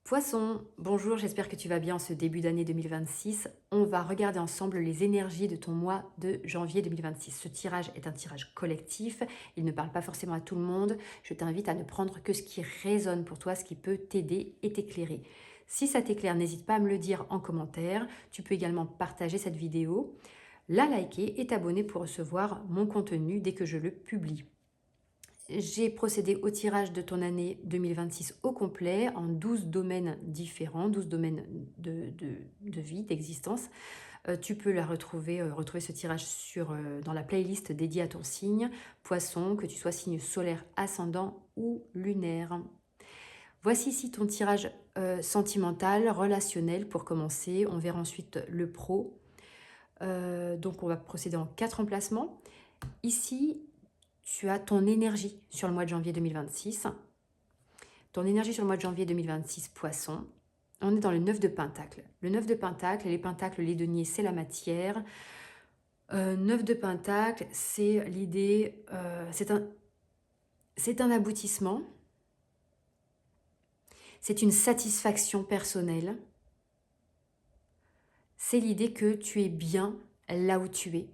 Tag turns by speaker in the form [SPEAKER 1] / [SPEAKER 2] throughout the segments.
[SPEAKER 1] Poisson, bonjour, j'espère que tu vas bien en ce début d'année 2026. On va regarder ensemble les énergies de ton mois de janvier 2026. Ce tirage est un tirage collectif, il ne parle pas forcément à tout le monde. Je t'invite à ne prendre que ce qui résonne pour toi, ce qui peut t'aider et t'éclairer. Si ça t'éclaire, n'hésite pas à me le dire en commentaire. Tu peux également partager cette vidéo, la liker et t'abonner pour recevoir mon contenu dès que je le publie. J'ai procédé au tirage de ton année 2026 au complet en 12 domaines différents, 12 domaines de vie, d'existence. Tu peux retrouver ce tirage dans la playlist dédiée à ton signe, poisson, que tu sois signe solaire, ascendant ou lunaire. Voici ici ton tirage sentimental, relationnel pour commencer. On verra ensuite le pro. Donc on va procéder en 4 emplacements. Ici, tu as ton énergie sur le mois de janvier 2026. Ton énergie sur le mois de janvier 2026, poisson. On est dans le 9 de Pentacle. Le 9 de Pentacle, les Pentacles, les deniers, c'est la matière. 9 de Pentacle, c'est l'idée, c'est un aboutissement. C'est une satisfaction personnelle. C'est l'idée que tu es bien là où tu es.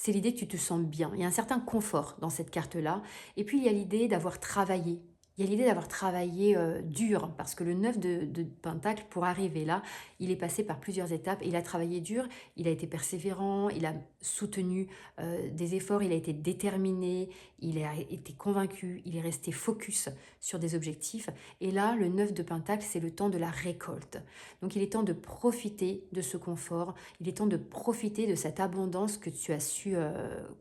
[SPEAKER 1] C'est l'idée que tu te sens bien. Il y a un certain confort dans cette carte-là. Et puis, il y a l'idée d'avoir travaillé. Il y a l'idée d'avoir travaillé dur, parce que le 9 de Pentacle, pour arriver là, il est passé par plusieurs étapes. Il a travaillé dur, il a été persévérant, il a soutenu des efforts, il a été déterminé, il a été convaincu, il est resté focus sur des objectifs. Et là, le 9 de Pentacle, c'est le temps de la récolte. Donc, il est temps de profiter de ce confort, il est temps de profiter de cette abondance que tu as su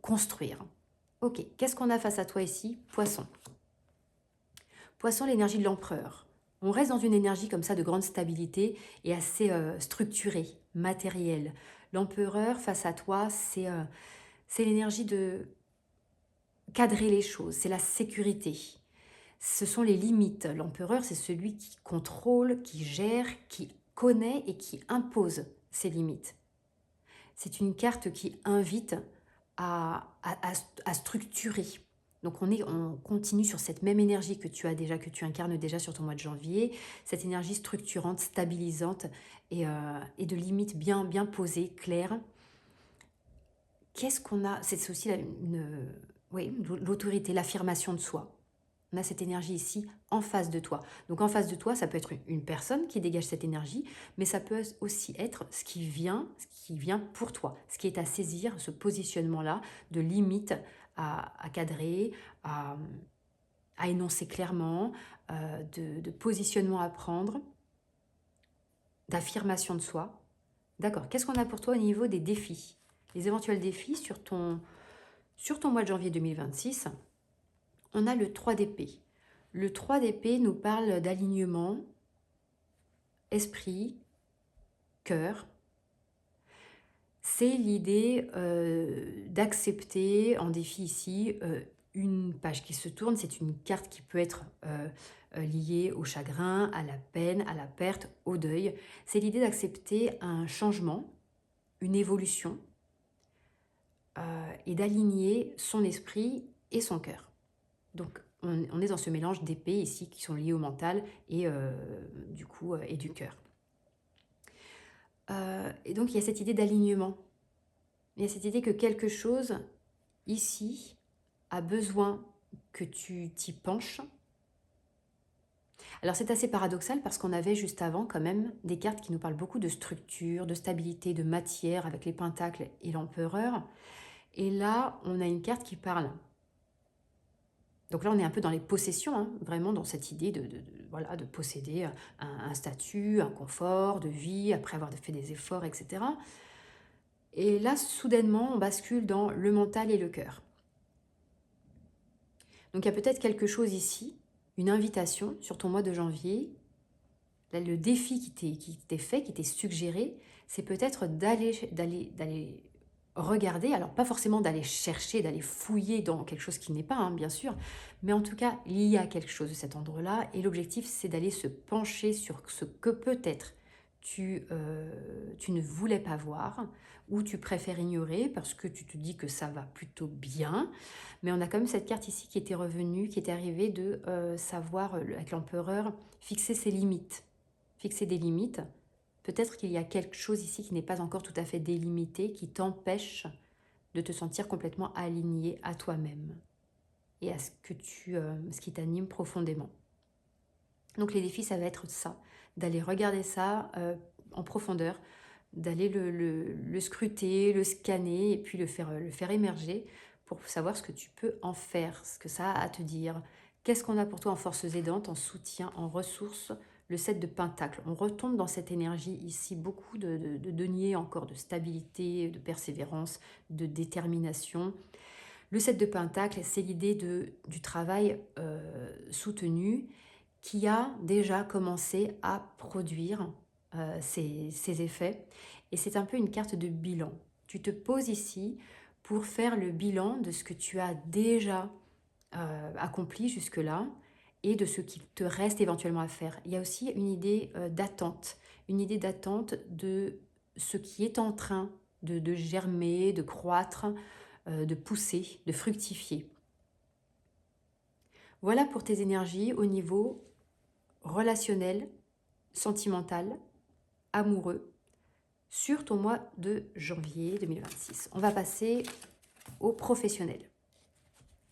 [SPEAKER 1] construire. Ok, qu'est-ce qu'on a face à toi ici? Poisson. Poisson, l'énergie de l'empereur. On reste dans une énergie comme ça de grande stabilité et assez structurée, matérielle. L'empereur face à toi, c'est l'énergie de cadrer les choses, c'est la sécurité. Ce sont les limites. L'empereur, c'est celui qui contrôle, qui gère, qui connaît et qui impose ses limites. C'est une carte qui invite à structurer. Donc on continue sur cette même énergie que tu as déjà, que tu incarnes déjà sur ton mois de janvier, cette énergie structurante, stabilisante et de limites bien posées, claires. Qu'est-ce qu'on a? C'est aussi oui, l'autorité, l'affirmation de soi. On a cette énergie ici en face de toi. Donc en face de toi, ça peut être une personne qui dégage cette énergie, mais ça peut aussi être ce qui vient pour toi, ce qui est à saisir, ce positionnement-là de limite à cadrer, à énoncer clairement, de positionnement à prendre, d'affirmation de soi. D'accord, qu'est-ce qu'on a pour toi au niveau des défis? Les éventuels défis sur ton mois de janvier 2026. On a le 3 d'épée. Le 3 d'épée nous parle d'alignement, esprit, cœur. C'est l'idée d'accepter en défi ici une page qui se tourne. C'est une carte qui peut être liée au chagrin, à la peine, à la perte, au deuil. C'est l'idée d'accepter un changement, une évolution et d'aligner son esprit et son cœur. Donc, on est dans ce mélange d'épées ici qui sont liées au mental et du coup et du cœur. Et donc, il y a cette idée d'alignement. Il y a cette idée que quelque chose ici a besoin que tu t'y penches. Alors, c'est assez paradoxal parce qu'on avait juste avant quand même des cartes qui nous parlent beaucoup de structure, de stabilité, de matière avec les pentacles et l'empereur. Et là, on a une carte qui parle. Donc là, on est un peu dans les possessions, hein, vraiment dans cette idée voilà, de posséder un statut, un confort de vie, après avoir fait des efforts, etc. Et là, soudainement, on bascule dans le mental et le cœur. Donc il y a peut-être quelque chose ici, une invitation sur ton mois de janvier. Là, le défi qui t'est fait, qui t'est suggéré, c'est peut-être d'aller regarder, alors pas forcément d'aller chercher, d'aller fouiller dans quelque chose qui n'est pas, hein, bien sûr, mais en tout cas, il y a quelque chose de cet endroit-là, et l'objectif, c'est d'aller se pencher sur ce que peut-être tu ne voulais pas voir, ou tu préfères ignorer parce que tu te dis que ça va plutôt bien, mais on a quand même cette carte ici qui était revenue, qui était arrivée de savoir, avec l'empereur, fixer ses limites. fixer des limites. Peut-être qu'il y a quelque chose ici qui n'est pas encore tout à fait délimité, qui t'empêche de te sentir complètement aligné à toi-même et à ce qui t'anime profondément. Donc les défis, ça va être ça, d'aller regarder ça en profondeur, d'aller le scruter, le scanner et puis le faire émerger pour savoir ce que tu peux en faire, ce que ça a à te dire. Qu'est-ce qu'on a pour toi en forces aidantes, en soutien, en ressources? Le 7 de Pentacle. On retombe dans cette énergie ici, beaucoup de deniers encore, de stabilité, de persévérance, de détermination. Le 7 de Pentacle, c'est l'idée du travail soutenu qui a déjà commencé à produire ses effets. Et c'est un peu une carte de bilan. Tu te poses ici pour faire le bilan de ce que tu as déjà accompli jusque-là et de ce qu'il te reste éventuellement à faire. Il y a aussi une idée d'attente de ce qui est en train de germer, de croître, de pousser, de fructifier. Voilà pour tes énergies au niveau relationnel, sentimental, amoureux, sur ton mois de janvier 2026. On va passer au professionnel.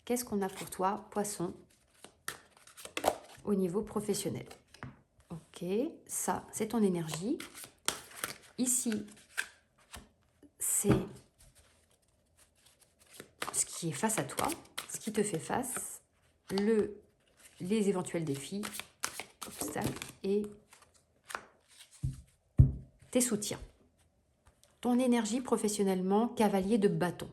[SPEAKER 1] Qu'est-ce qu'on a pour toi, Poisson, au niveau professionnel? Ok, ça, c'est ton énergie. Ici, c'est ce qui est face à toi, ce qui te fait face, les éventuels défis, obstacles et tes soutiens. Ton énergie professionnellement, cavalier de bâton.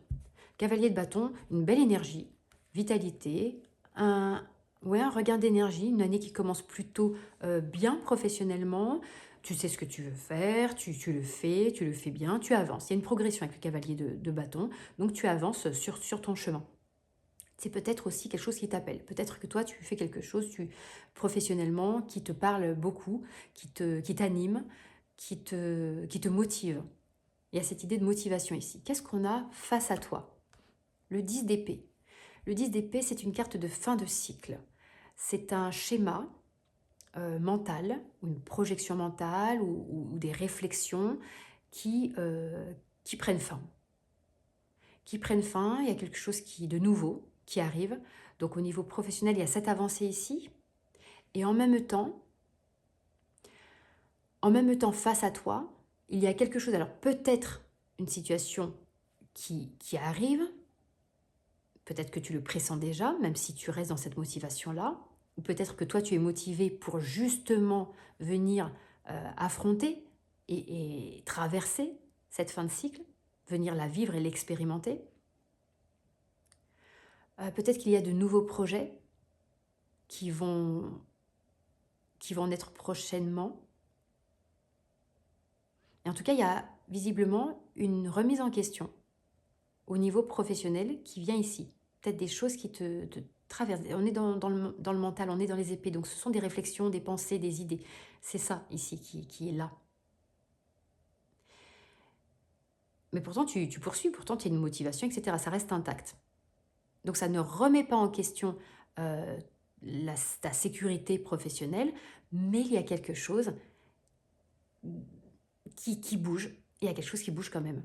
[SPEAKER 1] Cavalier de bâton, une belle énergie, vitalité, un regain d'énergie, une année qui commence plutôt bien professionnellement. Tu sais ce que tu veux faire, tu le fais bien, tu avances. Il y a une progression avec le cavalier de bâton, donc tu avances sur ton chemin. C'est peut-être aussi quelque chose qui t'appelle. Peut-être que toi, tu fais quelque chose professionnellement qui te parle beaucoup, qui t'anime, qui te motive. Il y a cette idée de motivation ici. Qu'est-ce qu'on a face à toi? Le 10 d'épée. Le 10 d'épée, c'est une carte de fin de cycle. C'est un schéma mental, ou une projection mentale, ou des réflexions qui prennent fin. Qui prennent fin, il y a quelque chose de nouveau qui arrive. Donc au niveau professionnel, il y a cette avancée ici. Et en même temps, face à toi, il y a quelque chose, alors peut-être une situation qui arrive, peut-être que tu le pressens déjà, même si tu restes dans cette motivation-là, ou peut-être que toi tu es motivé pour justement venir affronter et traverser cette fin de cycle, venir la vivre et l'expérimenter. Peut-être qu'il y a de nouveaux projets qui vont naître prochainement. Et en tout cas, il y a visiblement une remise en question au niveau professionnel qui vient ici. Peut-être des choses qui te traversent. On est dans le mental, on est dans les épées. Donc ce sont des réflexions, des pensées, des idées. C'est ça ici qui est là. Mais pourtant, tu poursuis, pourtant tu as une motivation, etc. Ça reste intact. Donc ça ne remet pas en question ta sécurité professionnelle, mais il y a quelque chose qui bouge. Il y a quelque chose qui bouge quand même.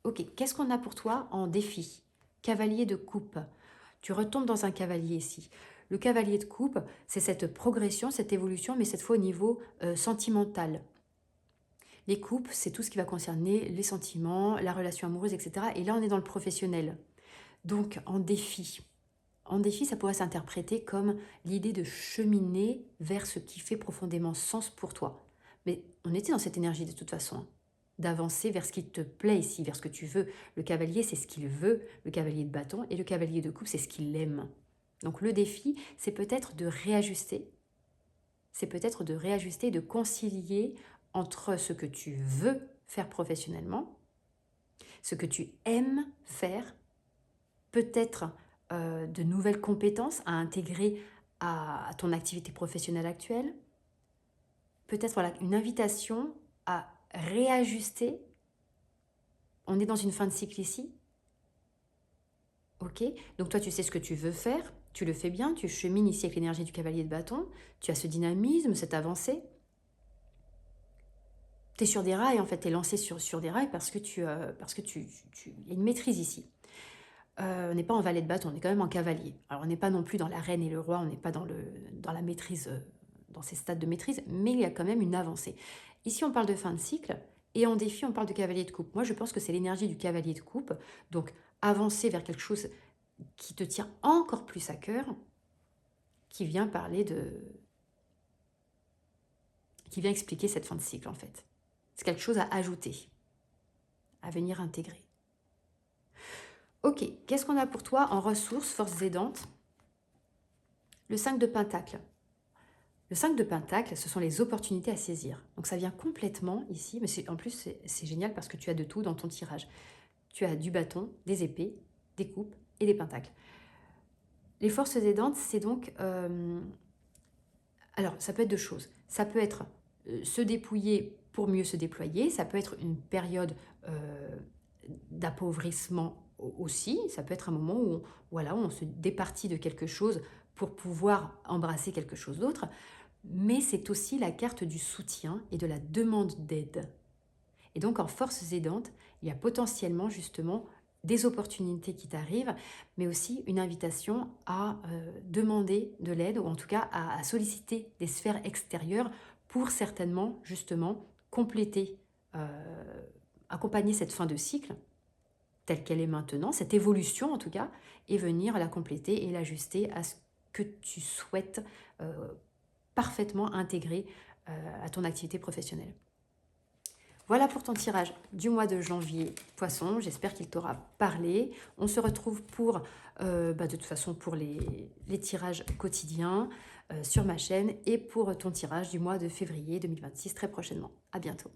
[SPEAKER 1] Ok, qu'est-ce qu'on a pour toi en défi? Cavalier de coupe. Tu retombes dans un cavalier ici. Le cavalier de coupe, c'est cette progression, cette évolution, mais cette fois au niveau sentimental. Les coupes, c'est tout ce qui va concerner les sentiments, la relation amoureuse, etc. Et là, on est dans le professionnel. Donc, en défi, ça pourrait s'interpréter comme l'idée de cheminer vers ce qui fait profondément sens pour toi. Mais on était dans cette énergie de toute façon, hein, d'avancer vers ce qui te plaît ici, vers ce que tu veux. Le cavalier, c'est ce qu'il veut, le cavalier de bâton, et le cavalier de coupe, c'est ce qu'il aime. Donc le défi, c'est peut-être de réajuster. C'est peut-être de réajuster, de concilier entre ce que tu veux faire professionnellement, ce que tu aimes faire, peut-être de nouvelles compétences à intégrer à ton activité professionnelle actuelle, peut-être voilà, une invitation à réajuster. On est dans une fin de cycle ici. Ok, donc toi tu sais ce que tu veux faire, tu le fais bien, tu chemines ici avec l'énergie du cavalier de bâton, tu as ce dynamisme, cette avancée. Tu es sur des rails, en fait, tu es lancé sur des rails parce que il y a une maîtrise ici. On n'est pas en valet de bâton, on est quand même en cavalier. Alors on n'est pas non plus dans la reine et le roi, on n'est pas dans la maîtrise, dans ces stades de maîtrise, mais il y a quand même une avancée. Ici, on parle de fin de cycle, et en défi, on parle de cavalier de coupe. Moi, je pense que c'est l'énergie du cavalier de coupe, donc avancer vers quelque chose qui te tient encore plus à cœur, qui vient parler qui vient expliquer cette fin de cycle, en fait. C'est quelque chose à ajouter, à venir intégrer. Ok, qu'est-ce qu'on a pour toi en ressources, forces aidantes? Le 5 de Pentacle. Le 5 de Pentacle, ce sont les opportunités à saisir. Donc ça vient complètement ici, mais en plus c'est génial parce que tu as de tout dans ton tirage. Tu as du bâton, des épées, des coupes et des pentacles. Les forces aidantes, c'est donc... alors, ça peut être deux choses. Ça peut être se dépouiller pour mieux se déployer. Ça peut être une période d'appauvrissement aussi. Ça peut être un moment où voilà, on se départit de quelque chose pour pouvoir embrasser quelque chose d'autre. Mais c'est aussi la carte du soutien et de la demande d'aide. Et donc, en forces aidantes, il y a potentiellement justement des opportunités qui t'arrivent, mais aussi une invitation à demander de l'aide, ou en tout cas à solliciter des sphères extérieures pour certainement justement compléter, accompagner cette fin de cycle telle qu'elle est maintenant, cette évolution en tout cas, et venir la compléter et l'ajuster à ce que tu souhaites parfaitement intégrer à ton activité professionnelle. Voilà pour ton tirage du mois de janvier, Poisson. J'espère qu'il t'aura parlé. On se retrouve pour, de toute façon, pour les tirages quotidiens sur ma chaîne et pour ton tirage du mois de février 2026 très prochainement. À bientôt.